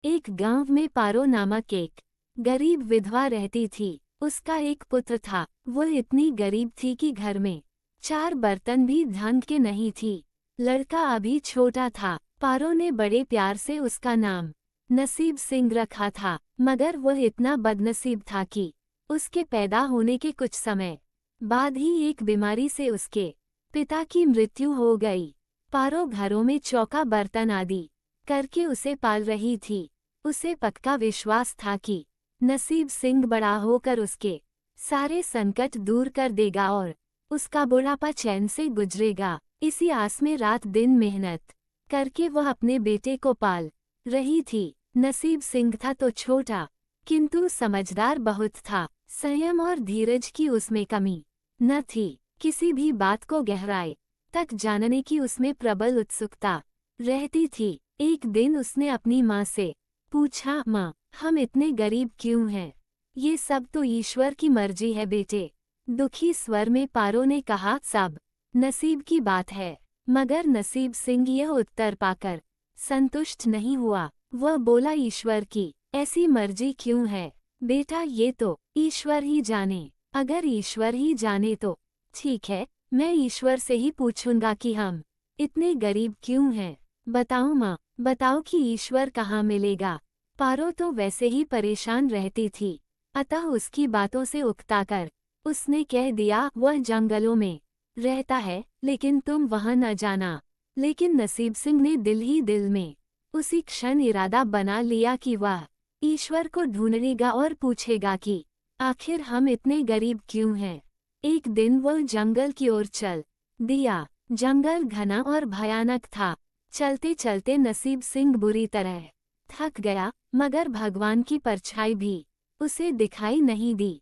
एक गांव में पारो नामक एक गरीब विधवा रहती थी। उसका एक पुत्र था। वो इतनी गरीब थी कि घर में 4 बर्तन भी ढंग के नहीं थी। लड़का अभी छोटा था। पारो ने बड़े प्यार से उसका नाम नसीब सिंह रखा था, मगर वह इतना बदनसीब था कि उसके पैदा होने के कुछ समय बाद ही एक बीमारी से उसके पिता की मृत्यु हो गई। पारो घरों में चौका बर्तन आदि करके उसे पाल रही थी। उसे पक्का विश्वास था कि नसीब सिंह बड़ा होकर उसके सारे संकट दूर कर देगा और उसका बुढ़ापा चैन से गुजरेगा। इसी आस में रात दिन मेहनत करके वह अपने बेटे को पाल रही थी। नसीब सिंह था तो छोटा, किंतु समझदार बहुत था। संयम और धीरज की उसमें कमी न थी। किसी भी बात को गहराई तक जानने की उसमें प्रबल उत्सुकता रहती थी। एक दिन उसने अपनी माँ से पूछा, माँ, हम इतने गरीब क्यों हैं? ये सब तो ईश्वर की मर्जी है बेटे। दुखी स्वर में पारो ने कहा, सब नसीब की बात है। मगर नसीब सिंह यह उत्तर पाकर संतुष्ट नहीं हुआ। वह बोला, ईश्वर की ऐसी मर्जी क्यों है बेटा? ये तो ईश्वर ही जाने। अगर ईश्वर ही जाने तो ठीक है, मैं ईश्वर से ही पूछूंगा कि हम इतने गरीब क्यों हैं। बताओ माँ, बताओ कि ईश्वर कहाँ मिलेगा। पारो तो वैसे ही परेशान रहती थी, अतः उसकी बातों से उकताकर उसने कह दिया, वह जंगलों में रहता है, लेकिन तुम वहां न जाना। लेकिन नसीब सिंह ने दिल ही दिल में उसी क्षण इरादा बना लिया कि वह ईश्वर को ढूंढेगा और पूछेगा कि आखिर हम इतने गरीब क्यों हैं। एक दिन वह जंगल की ओर चल दिया। जंगल घना और भयानक था। चलते चलते नसीब सिंह बुरी तरह थक गया, मगर भगवान की परछाई भी उसे दिखाई नहीं दी।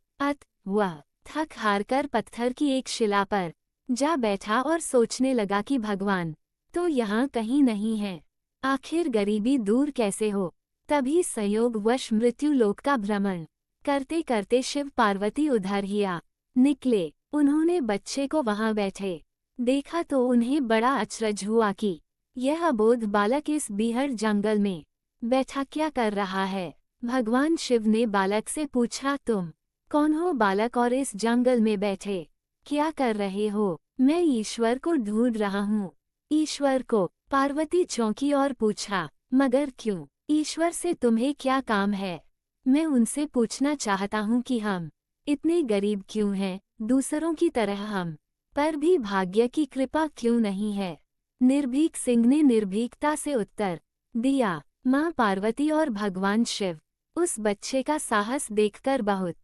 वह थक हारकर पत्थर की एक शिला पर जा बैठा और सोचने लगा कि भगवान तो यहाँ कहीं नहीं है। आखिर गरीबी दूर कैसे हो। तभी संयोगवश मृत्यु लोक का भ्रमण करते करते शिव पार्वती उधर ही आ निकले। उन्होंने बच्चे को वहां बैठे देखा तो उन्हें बड़ा अचरज हुआ कि यह अबोध बालक इस बीहड़ जंगल में बैठा क्या कर रहा है। भगवान शिव ने बालक से पूछा, तुम कौन हो बालक और इस जंगल में बैठे क्या कर रहे हो? मैं ईश्वर को ढूंढ रहा हूँ। ईश्वर को? पार्वती चौंकी और पूछा, मगर क्यों? ईश्वर से तुम्हें क्या काम है? मैं उनसे पूछना चाहता हूँ कि हम इतने गरीब क्यों हैं, दूसरों की तरह हम पर भी भाग्य की कृपा क्यों नहीं है। निर्भीक सिंह ने निर्भीकता से उत्तर दिया, माँ पार्वती और भगवान शिव उस बच्चे का साहस देखकर बहुत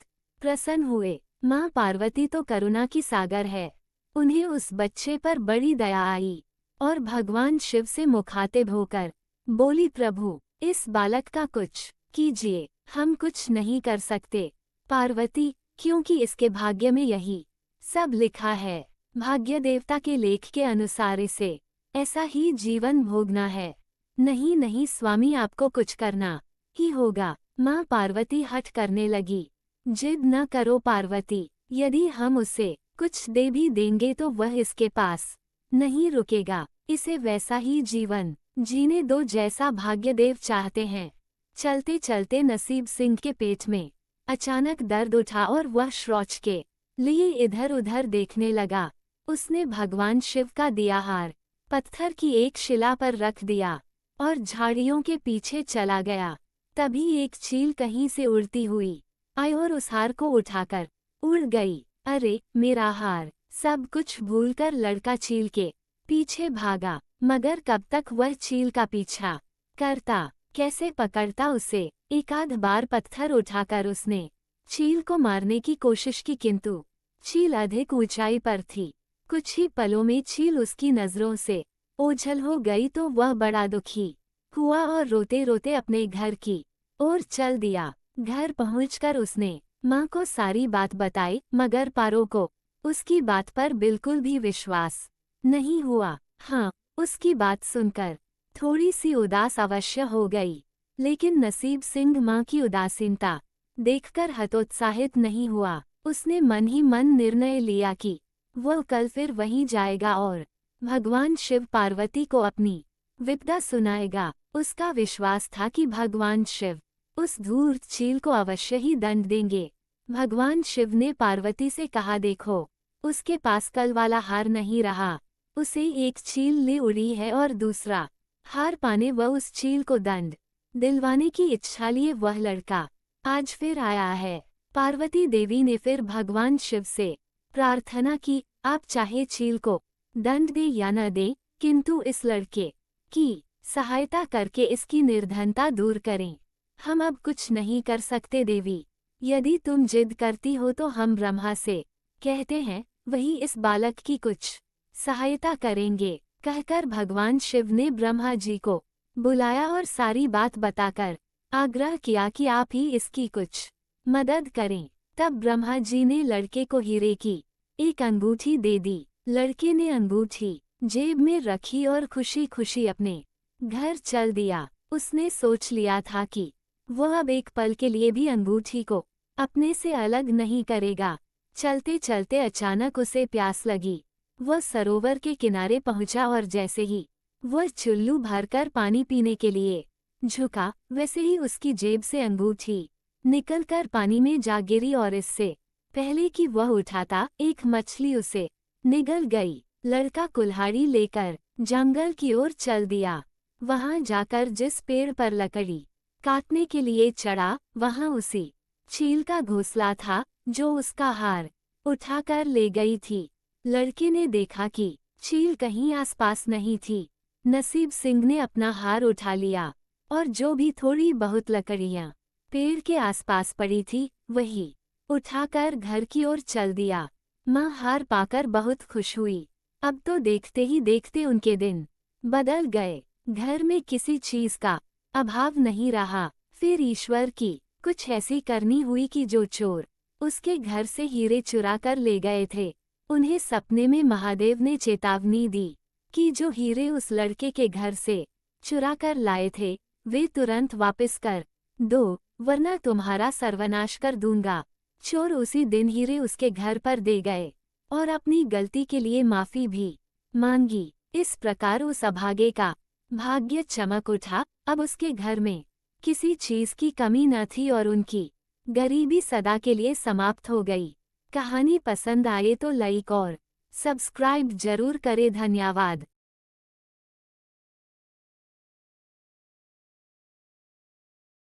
प्रसन्न हुए। माँ पार्वती तो करुणा की सागर है, उन्हें उस बच्चे पर बड़ी दया आई और भगवान शिव से मुखातिब होकर बोली, प्रभु इस बालक का कुछ कीजिए। हम कुछ नहीं कर सकते पार्वती, क्योंकि इसके भाग्य में यही सब लिखा है। भाग्य देवता के लेख के अनुसार इसे ऐसा ही जीवन भोगना है। नहीं नहीं स्वामी, आपको कुछ करना ही होगा। माँ पार्वती हठ करने लगी। जिद न करो पार्वती, यदि हम उसे कुछ दे भी देंगे तो वह इसके पास नहीं रुकेगा। इसे वैसा ही जीवन जीने दो जैसा भाग्यदेव चाहते हैं। चलते चलते नसीब सिंह के पेट में अचानक दर्द उठा और वह शौच के लिए इधर उधर देखने लगा। उसने भगवान शिव का दिया हार पत्थर की एक शिला पर रख दिया और झाड़ियों के पीछे चला गया। तभी एक चील कहीं से उड़ती हुई आई और उस हार को उठाकर उड़ गई। अरे मेरा हार! सब कुछ भूलकर लड़का चील के पीछे भागा, मगर कब तक वह चील का पीछा करता, कैसे पकड़ता उसे। एकाध बार पत्थर उठाकर उसने चील को मारने की कोशिश की, किंतु चील अधिक ऊंचाई पर थी। कुछ ही पलों में चील उसकी नजरों से ओझल हो गई तो वह बड़ा दुखी हुआ और रोते रोते अपने घर की ओर चल दिया। घर पहुंचकर उसने माँ को सारी बात बताई, मगर पारो को उसकी बात पर बिल्कुल भी विश्वास नहीं हुआ। हाँ, उसकी बात सुनकर थोड़ी सी उदास अवश्य हो गई, लेकिन नसीब सिंह माँ की उदासीनता देखकर हतोत्साहित नहीं हुआ। उसने मन ही मन निर्णय लिया कि वह कल फिर वहीं जाएगा और भगवान शिव पार्वती को अपनी विपदा सुनाएगा। उसका विश्वास था कि भगवान शिव उस धूर्त चील को अवश्य ही दंड देंगे। भगवान शिव ने पार्वती से कहा, देखो, उसके पास कल वाला हार नहीं रहा, उसे एक चील ले उड़ी है और दूसरा हार पाने व उस चील को दंड दिलवाने की इच्छा लिए वह लड़का आज फिर आया है। पार्वती देवी ने फिर भगवान शिव से प्रार्थना की, आप चाहे चील को दंड दे या न दे, किंतु इस लड़के की सहायता करके इसकी निर्धनता दूर करें। हम अब कुछ नहीं कर सकते देवी, यदि तुम जिद करती हो तो हम ब्रह्मा से कहते हैं, वही इस बालक की कुछ सहायता करेंगे। कहकर भगवान शिव ने ब्रह्मा जी को बुलाया और सारी बात बताकर आग्रह किया कि आप ही इसकी कुछ मदद करें। तब ब्रह्मा जी ने लड़के को हीरे की एक अंगूठी दे दी। लड़के ने अंगूठी जेब में रखी और खुशी खुशी अपने घर चल दिया। उसने सोच लिया था कि वह अब एक पल के लिए भी अंगूठी को अपने से अलग नहीं करेगा। चलते चलते अचानक उसे प्यास लगी। वह सरोवर के किनारे पहुंचा और जैसे ही वह चुल्लू भरकर पानी पीने के लिए झुका, वैसे ही उसकी जेब से अंगूठी निकलकर पानी में जा गिरी और इससे पहले कि वह उठाता, एक मछली उसे निगल गई। लड़का कुल्हाड़ी लेकर जंगल की ओर चल दिया। वहां जाकर जिस पेड़ पर लकड़ी काटने के लिए चढ़ा, वहां उसी चील का घोंसला था जो उसका हार उठाकर ले गई थी। लड़के ने देखा कि चील कहीं आसपास नहीं थी। नसीब सिंह ने अपना हार उठा लिया और जो भी थोड़ी बहुत लकड़ियां पेड़ के आसपास पड़ी थी, वही उठाकर घर की ओर चल दिया। माँ हार पाकर बहुत खुश हुई। अब तो देखते ही देखते उनके दिन बदल गए। घर में किसी चीज का अभाव नहीं रहा। फिर ईश्वर की कुछ ऐसी करनी हुई कि जो चोर उसके घर से हीरे चुरा कर ले गए थे, उन्हें सपने में महादेव ने चेतावनी दी कि जो हीरे उस लड़के के घर से चुरा कर लाए थे, वे तुरंत वापस कर दो, वरना तुम्हारा सर्वनाश कर दूंगा। चोर उसी दिन हीरे उसके घर पर दे गए और अपनी गलती के लिए माफी भी मांगी। इस प्रकार उस अभागे का भाग्य चमक उठा। अब उसके घर में किसी चीज की कमी न थी और उनकी गरीबी सदा के लिए समाप्त हो गई। कहानी पसंद आए तो लाइक और सब्सक्राइब जरूर करें। धन्यवाद।